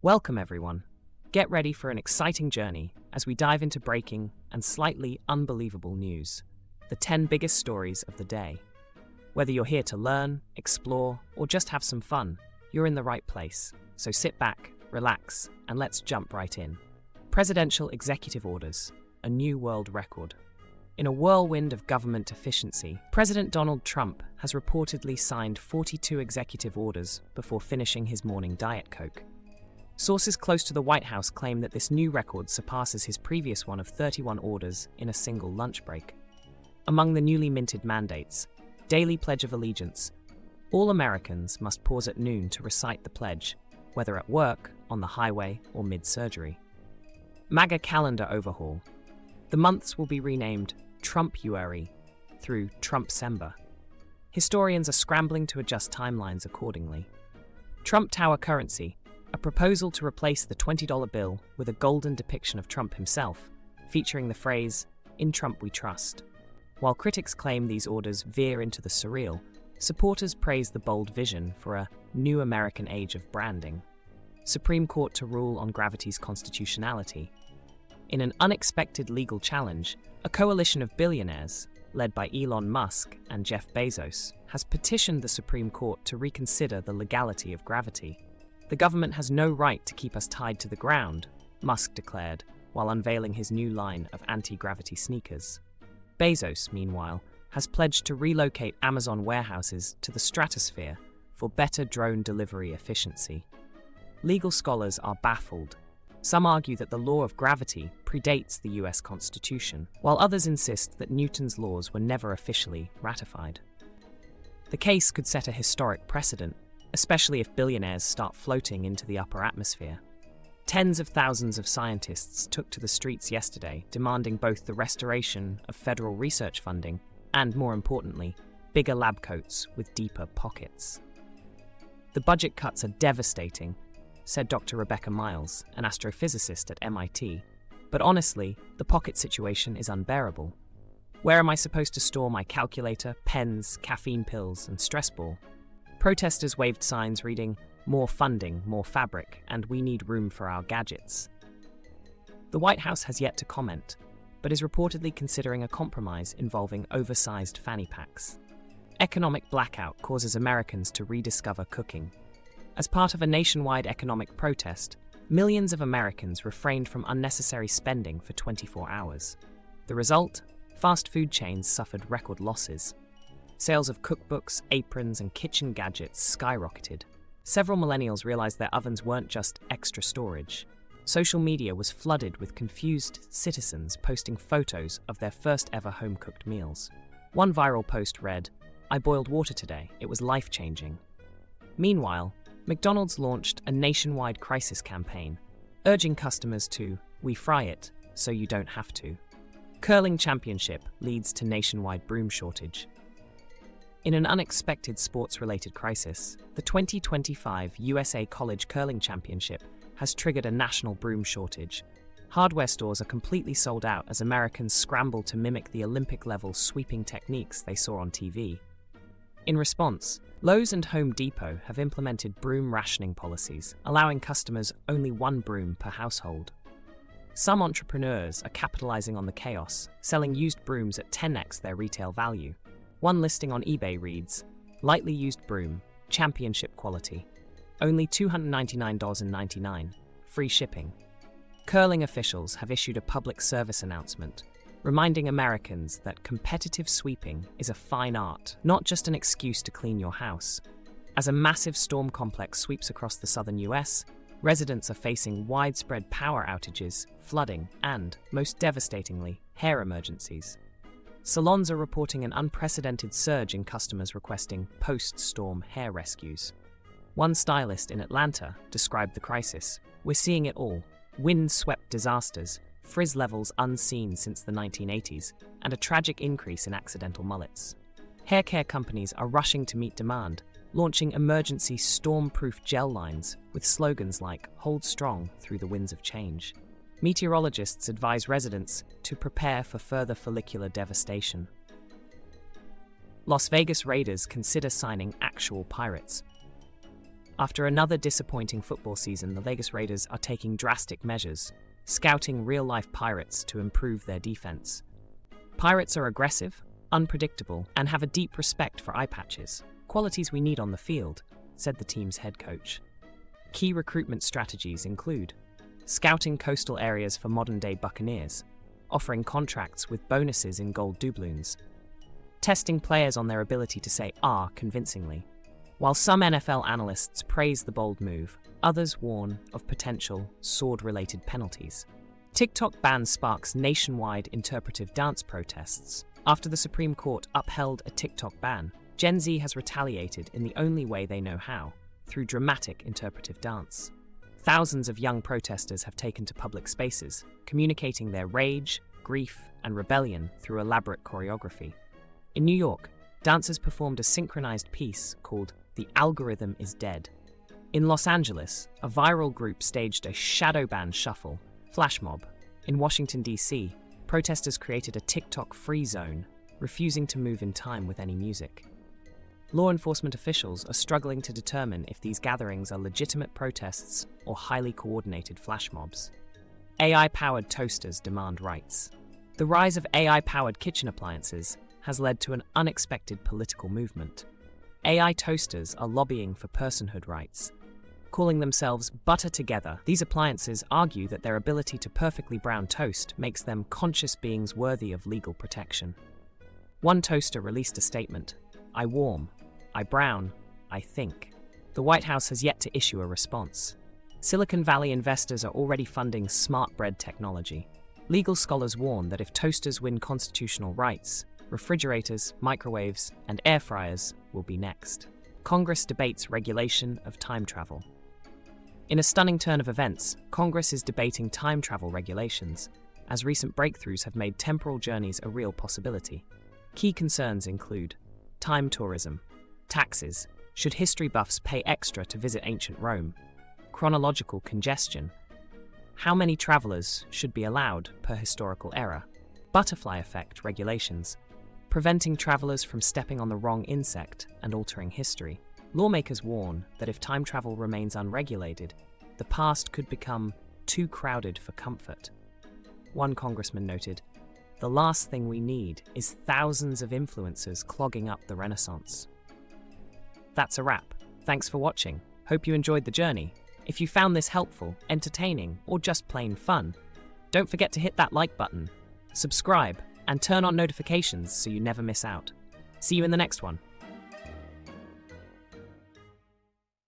Welcome, everyone. Get ready for an exciting journey as we dive into breaking and slightly unbelievable news, the 10 biggest stories of the day. Whether you're here to learn, explore, or just have some fun, you're in the right place. So sit back, relax, and let's jump right in. Presidential executive orders, a new world record. In a whirlwind of government efficiency, President Donald Trump has reportedly signed 42 executive orders before finishing his morning Diet Coke. Sources close to the White House claim that this new record surpasses his previous one of 31 orders in a single lunch break. Among the newly minted mandates, Daily Pledge of Allegiance. All Americans must pause at noon to recite the pledge, whether at work, on the highway, or mid-surgery. MAGA calendar overhaul. The months will be renamed Trump-uary through Trump-sember. Historians are scrambling to adjust timelines accordingly. Trump Tower currency. A proposal to replace the $20 bill with a golden depiction of Trump himself, featuring the phrase, "In Trump we trust." While critics claim these orders veer into the surreal, supporters praise the bold vision for a new American age of branding. Supreme Court to rule on gravity's constitutionality. In an unexpected legal challenge, a coalition of billionaires, led by Elon Musk and Jeff Bezos, has petitioned the Supreme Court to reconsider the legality of gravity. "The government has no right to keep us tied to the ground," Musk declared, while unveiling his new line of anti-gravity sneakers. Bezos, meanwhile, has pledged to relocate Amazon warehouses to the stratosphere for better drone delivery efficiency. Legal scholars are baffled. Some argue that the law of gravity predates the US Constitution, while others insist that Newton's laws were never officially ratified. The case could set a historic precedent, especially if billionaires start floating into the upper atmosphere. Tens of thousands of scientists took to the streets yesterday, demanding both the restoration of federal research funding and, more importantly, bigger lab coats with deeper pockets. "The budget cuts are devastating," said Dr. Rebecca Miles, an astrophysicist at MIT. "But honestly, the pocket situation is unbearable. Where am I supposed to store my calculator, pens, caffeine pills, and stress ball?" Protesters waved signs reading, "More funding, more fabric, and we need room for our gadgets." The White House has yet to comment, but is reportedly considering a compromise involving oversized fanny packs. Economic blackout causes Americans to rediscover cooking. As part of a nationwide economic protest, millions of Americans refrained from unnecessary spending for 24 hours. The result? Fast food chains suffered record losses. Sales of cookbooks, aprons, and kitchen gadgets skyrocketed. Several millennials realized their ovens weren't just extra storage. Social media was flooded with confused citizens posting photos of their first ever home-cooked meals. One viral post read, "I boiled water today, it was life-changing." Meanwhile, McDonald's launched a nationwide crisis campaign, urging customers to "we fry it, so you don't have to." Curling championship leads to nationwide broom shortage. In an unexpected sports-related crisis, the 2025 USA College Curling Championship has triggered a national broom shortage. Hardware stores are completely sold out as Americans scramble to mimic the Olympic-level sweeping techniques they saw on TV. In response, Lowe's and Home Depot have implemented broom rationing policies, allowing customers only one broom per household. Some entrepreneurs are capitalizing on the chaos, selling used brooms at 10x their retail value. One listing on eBay reads, "Lightly used broom, championship quality. Only $299.99, free shipping." Curling officials have issued a public service announcement, reminding Americans that competitive sweeping is a fine art, not just an excuse to clean your house. As a massive storm complex sweeps across the southern US, residents are facing widespread power outages, flooding, and, most devastatingly, hair emergencies. Salons are reporting an unprecedented surge in customers requesting post-storm hair rescues. One stylist in Atlanta described the crisis, "We're seeing it all. Wind-swept disasters, frizz levels unseen since the 1980s, and a tragic increase in accidental mullets." Hair care companies are rushing to meet demand, launching emergency storm-proof gel lines with slogans like "Hold strong through the winds of change." Meteorologists advise residents to prepare for further follicular devastation. Las Vegas Raiders consider signing actual pirates. After another disappointing football season, the Vegas Raiders are taking drastic measures, scouting real-life pirates to improve their defense. Pirates are aggressive, unpredictable, and have a deep respect for eye patches, qualities we need on the field, said the team's head coach. Key recruitment strategies include scouting coastal areas for modern-day Buccaneers, offering contracts with bonuses in gold doubloons, testing players on their ability to say "ah" convincingly. While some NFL analysts praise the bold move, others warn of potential sword-related penalties. TikTok ban sparks nationwide interpretive dance protests. After the Supreme Court upheld a TikTok ban, Gen Z has retaliated in the only way they know how, through dramatic interpretive dance. Thousands of young protesters have taken to public spaces, communicating their rage, grief, and rebellion through elaborate choreography. In New York, dancers performed a synchronized piece called "The Algorithm is Dead." In Los Angeles, a viral group staged a shadow band shuffle, flash mob. In Washington, D.C., protesters created a TikTok-free zone, refusing to move in time with any music. Law enforcement officials are struggling to determine if these gatherings are legitimate protests or highly coordinated flash mobs. AI-powered toasters demand rights. The rise of AI-powered kitchen appliances has led to an unexpected political movement. AI toasters are lobbying for personhood rights. Calling themselves Butter Together, these appliances argue that their ability to perfectly brown toast makes them conscious beings worthy of legal protection. One toaster released a statement, "I warm, I brown, I think." The White House has yet to issue a response. Silicon Valley investors are already funding smart bread technology. Legal scholars warn that if toasters win constitutional rights, refrigerators, microwaves, and air fryers will be next. Congress debates regulation of time travel. In a stunning turn of events, Congress is debating time travel regulations, as recent breakthroughs have made temporal journeys a real possibility. Key concerns include time tourism, taxes, should history buffs pay extra to visit ancient Rome, chronological congestion, how many travelers should be allowed per historical era, butterfly effect regulations, preventing travelers from stepping on the wrong insect and altering history. Lawmakers warn that if time travel remains unregulated, the past could become too crowded for comfort. One congressman noted, "The last thing we need is thousands of influencers clogging up the Renaissance." That's a wrap. Thanks for watching. Hope you enjoyed the journey. If you found this helpful, entertaining, or just plain fun, don't forget to hit that like button, subscribe, and turn on notifications so you never miss out. See you in the next one.